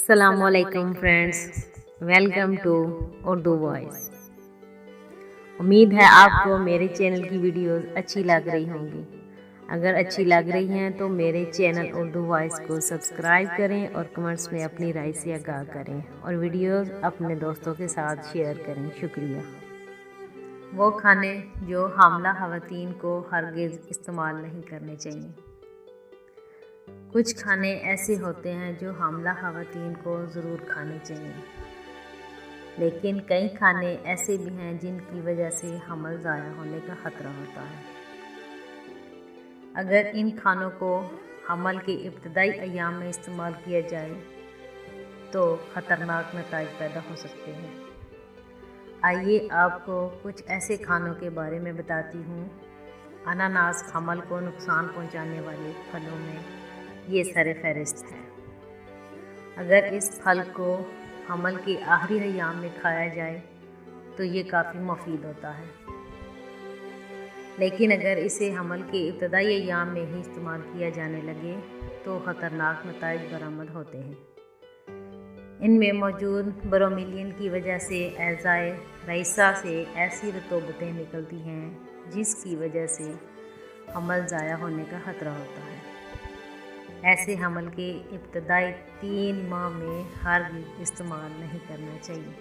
السلام علیکم friends, welcome to Urdu voice. امید ہے آپ کو میرے چینل کی ویڈیوز اچھی لگ رہی ہوں گی۔ اگر اچھی لگ رہی ہیں تو میرے چینل اردو وائس کو سبسکرائب کریں اور کمنٹس میں اپنی رائے سے آگاہ کریں اور ویڈیوز اپنے دوستوں کے ساتھ شیئر کریں۔ شکریہ۔ وہ کھانے جو حاملہ خواتین کو ہرگز استعمال نہیں کرنے چاہیے۔ کچھ کھانے ایسے ہوتے ہیں جو حاملہ خواتین کو ضرور کھانے چاہیے، لیکن کئی کھانے ایسے بھی ہیں جن کی وجہ سے حمل ضائع ہونے کا خطرہ ہوتا ہے۔ اگر ان کھانوں کو حمل کے ابتدائی ایام میں استعمال کیا جائے تو خطرناک نتائج پیدا ہو سکتے ہیں۔ آئیے آپ کو کچھ ایسے کھانوں کے بارے میں بتاتی ہوں۔ اناناس حمل کو نقصان پہنچانے والے پھلوں میں یہ سر فہرست ہے۔ اگر اس پھل کو حمل کے آخری ایام میں کھایا جائے تو یہ کافی مفید ہوتا ہے، لیکن اگر اسے حمل کے ابتدائی ایام میں ہی استعمال کیا جانے لگے تو خطرناک نتائج برآمد ہوتے ہیں۔ ان میں موجود برومیلین کی وجہ سے اعضائے رئیسہ سے ایسی رطوبتیں نکلتی ہیں جس کی وجہ سے حمل ضائع ہونے کا خطرہ ہوتا ہے۔ ایسے حمل کے ابتدائی 3 ماہ میں ہرگز استعمال نہیں کرنا چاہیے۔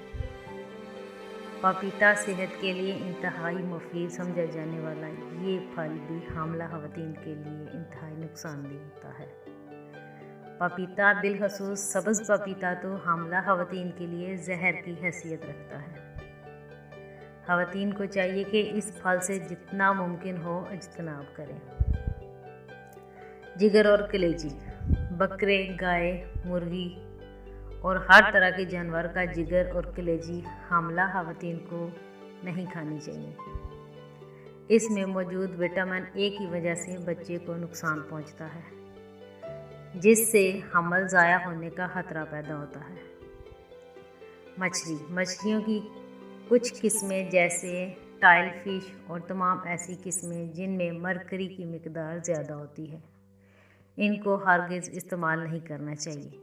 پپیتا صحت کے لیے انتہائی مفید سمجھا جانے والا یہ پھل بھی حاملہ خواتین کے لیے انتہائی نقصان دہ ہوتا ہے۔ پپیتا، بالخصوص سبز پپیتا، تو حاملہ خواتین کے لیے زہر کی حیثیت رکھتا ہے۔ خواتین کو چاہیے کہ اس پھل سے جتنا ممکن ہو اجتناب کریں۔ جگر اور کلیجی، بکرے، گائے، مرغی اور ہر طرح کے جانور کا جگر اور کلیجی حاملہ خواتین کو نہیں کھانی چاہیے۔ اس میں موجود وٹامن اے کی وجہ سے بچے کو نقصان پہنچتا ہے، جس سے حمل ضائع ہونے کا خطرہ پیدا ہوتا ہے۔ مچھلیوں کی کچھ قسمیں جیسے ٹائل فش اور تمام ایسی قسمیں جن میں مرکری کی مقدار زیادہ ہوتی ہے، ان کو ہرگز استعمال نہیں کرنا چاہیے۔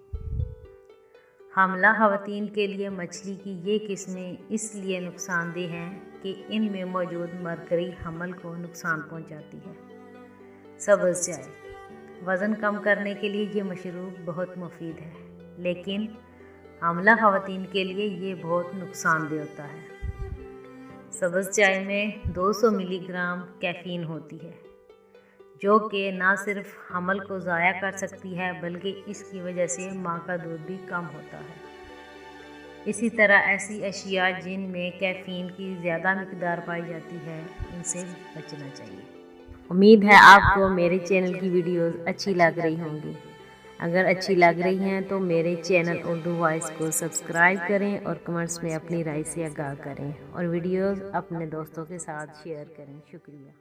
حاملہ خواتین کے لیے مچھلی کی یہ قسمیں اس لیے نقصان دہ ہیں کہ ان میں موجود مرکری حمل کو نقصان پہنچاتی ہے۔ سبز چائے، وزن کم کرنے کے لیے یہ مشروب بہت مفید ہے، لیکن حاملہ خواتین کے لیے یہ بہت نقصان دہ ہوتا ہے۔ سبز چائے میں 200 ملی گرام کیفین ہوتی ہے، جو کہ نہ صرف حمل کو ضائع کر سکتی ہے بلکہ اس کی وجہ سے ماں کا دودھ بھی کم ہوتا ہے۔ اسی طرح ایسی اشیاء جن میں کیفین کی زیادہ مقدار پائی جاتی ہے ان سے بچنا چاہیے۔ امید ہے آپ کو میرے چینل کی ویڈیوز اچھی لگ رہی ہوں گی۔ اگر اچھی لگ رہی ہیں تو میرے چینل اردو وائس کو سبسکرائب کریں اور کمنٹس میں اپنی رائے سے آگاہ کریں اور ویڈیوز اپنے دوستوں کے ساتھ شیئر کریں۔ شکریہ۔